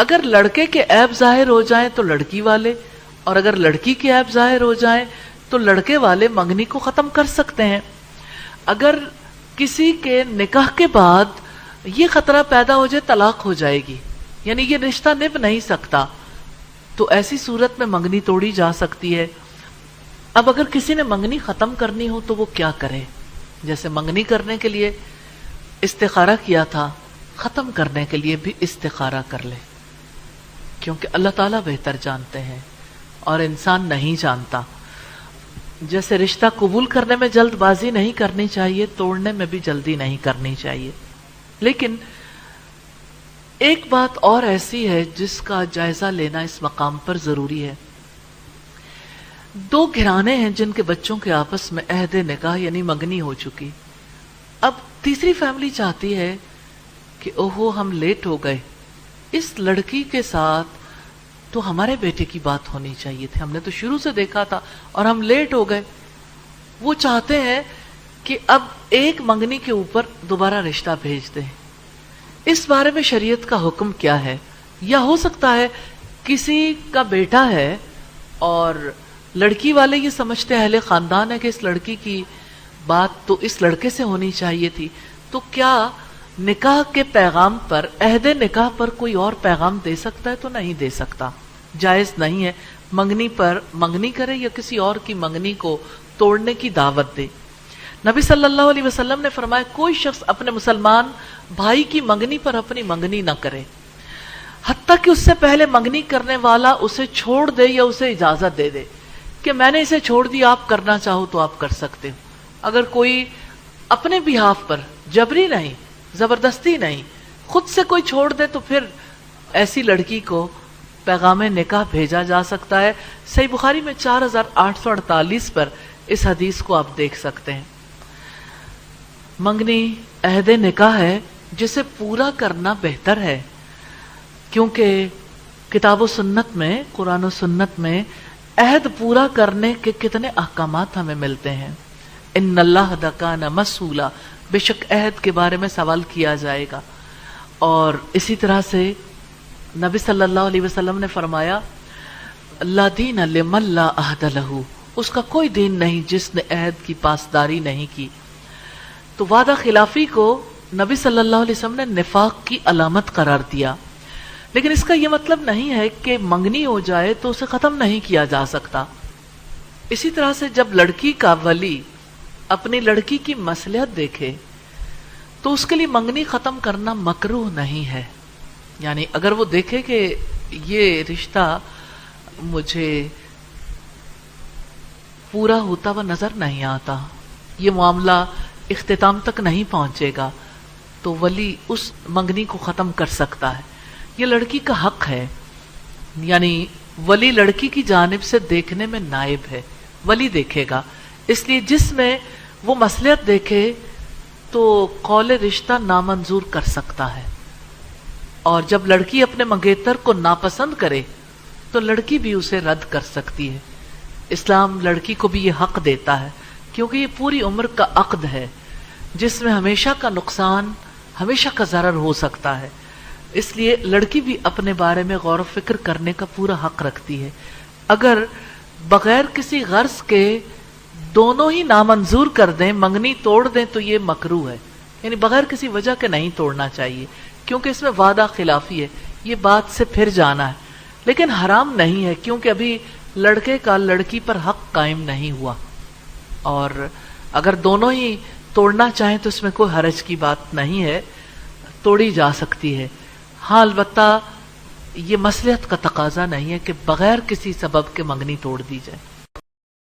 اگر لڑکے کے عیب ظاہر ہو جائیں تو لڑکی والے، اور اگر لڑکی کے عیب ظاہر ہو جائیں تو لڑکے والے منگنی کو ختم کر سکتے ہیں۔ اگر کسی کے نکاح کے بعد یہ خطرہ پیدا ہو جائے طلاق ہو جائے گی، یعنی یہ رشتہ نبھ نہیں سکتا، تو ایسی صورت میں منگنی توڑی جا سکتی ہے۔ اب اگر کسی نے منگنی ختم کرنی ہو تو وہ کیا کرے؟ جیسے منگنی کرنے کے لیے استخارہ کیا تھا، ختم کرنے کے لیے بھی استخارہ کر لے، کیونکہ اللہ تعالیٰ بہتر جانتے ہیں اور انسان نہیں جانتا۔ جیسے رشتہ قبول کرنے میں جلد بازی نہیں کرنی چاہیے، توڑنے میں بھی جلدی نہیں کرنی چاہیے۔ لیکن ایک بات اور ایسی ہے جس کا جائزہ لینا اس مقام پر ضروری ہے۔ دو گھرانے ہیں جن کے بچوں کے آپس میں عہد نکاح یعنی منگنی ہو چکی، اب تیسری فیملی چاہتی ہے کہ اوہو ہم لیٹ ہو گئے، اس لڑکی کے ساتھ تو ہمارے بیٹے کی بات ہونی چاہیے تھی، ہم نے تو شروع سے دیکھا تھا اور ہم لیٹ ہو گئے۔ وہ چاہتے ہیں کہ اب ایک منگنی کے اوپر دوبارہ رشتہ بھیج دیں۔ اس بارے میں شریعت کا حکم کیا ہے؟ یا ہو سکتا ہے کسی کا بیٹا ہے اور لڑکی والے یہ سمجھتے اہل خاندان ہے کہ اس لڑکی کی بات تو اس لڑکے سے ہونی چاہیے تھی، تو کیا نکاح کے پیغام پر، عہد نکاح پر کوئی اور پیغام دے سکتا ہے؟ تو نہیں دے سکتا، جائز نہیں ہے۔ منگنی پر منگنی کرے یا کسی اور کی منگنی کو توڑنے کی دعوت دے۔ نبی صلی اللہ علیہ وسلم نے فرمایا کوئی شخص اپنے مسلمان بھائی کی منگنی پر اپنی منگنی نہ کرے، حتیٰ کہ اس سے پہلے منگنی کرنے والا اسے چھوڑ دے یا اسے اجازت دے دے کہ میں نے اسے چھوڑ دیا، آپ کرنا چاہو تو آپ کر سکتے ہو۔ اگر کوئی اپنے بہاف پر جبری نہیں، زبردستی نہیں، خود سے کوئی چھوڑ دے تو پھر ایسی لڑکی کو پیغام نکاح بھیجا جا سکتا ہے۔ صحیح بخاری میں 4848 پر اس حدیث کو آپ دیکھ سکتے ہیں۔ منگنی عہد نکاح ہے جسے پورا کرنا بہتر ہے، کیونکہ کتاب و سنت میں، قرآن و سنت میں عہد پورا کرنے کے کتنے احکامات ہمیں ملتے ہیں۔ ان اللہ کان مسئولا، بے شک عہد کے بارے میں سوال کیا جائے گا۔ اور اسی طرح سے نبی صلی اللہ علیہ وسلم نے فرمایا لا دین لمن لا عہد لہ، اس کا کوئی دین نہیں جس نے عہد کی پاسداری نہیں کی۔ تو وعدہ خلافی کو نبی صلی اللہ علیہ وسلم نے نفاق کی علامت قرار دیا، لیکن اس کا یہ مطلب نہیں ہے کہ منگنی ہو جائے تو اسے ختم نہیں کیا جا سکتا۔ اسی طرح سے جب لڑکی کا ولی اپنی لڑکی کی مصلحت دیکھے تو اس کے لیے منگنی ختم کرنا مکروہ نہیں ہے۔ یعنی اگر وہ دیکھے کہ یہ رشتہ مجھے پورا ہوتا ہوا نظر نہیں آتا، یہ معاملہ اختتام تک نہیں پہنچے گا، تو ولی اس منگنی کو ختم کر سکتا ہے۔ یہ لڑکی کا حق ہے، یعنی ولی لڑکی کی جانب سے دیکھنے میں نائب ہے، ولی دیکھے گا، اس لیے جس میں وہ مصلحت دیکھے تو قول رشتہ نامنظور کر سکتا ہے۔ اور جب لڑکی اپنے منگیتر کو ناپسند کرے تو لڑکی بھی اسے رد کر سکتی ہے۔ اسلام لڑکی کو بھی یہ حق دیتا ہے، کیونکہ یہ پوری عمر کا عقد ہے جس میں ہمیشہ کا نقصان، ہمیشہ کا ضرر ہو سکتا ہے، اس لیے لڑکی بھی اپنے بارے میں غور و فکر کرنے کا پورا حق رکھتی ہے۔ اگر بغیر کسی غرض کے دونوں ہی نامنظور کر دیں، منگنی توڑ دیں، تو یہ مکروہ ہے، یعنی بغیر کسی وجہ کے نہیں توڑنا چاہیے، کیونکہ اس میں وعدہ خلافی ہے، یہ بات سے پھر جانا ہے۔ لیکن حرام نہیں ہے، کیونکہ ابھی لڑکے کا لڑکی پر حق قائم نہیں ہوا، اور اگر دونوں ہی توڑنا چاہیں تو اس میں کوئی حرج کی بات نہیں ہے، توڑی جا سکتی ہے۔ ہاں البتہ یہ مصلحت کا تقاضا نہیں ہے کہ بغیر کسی سبب کے منگنی توڑ دی جائے۔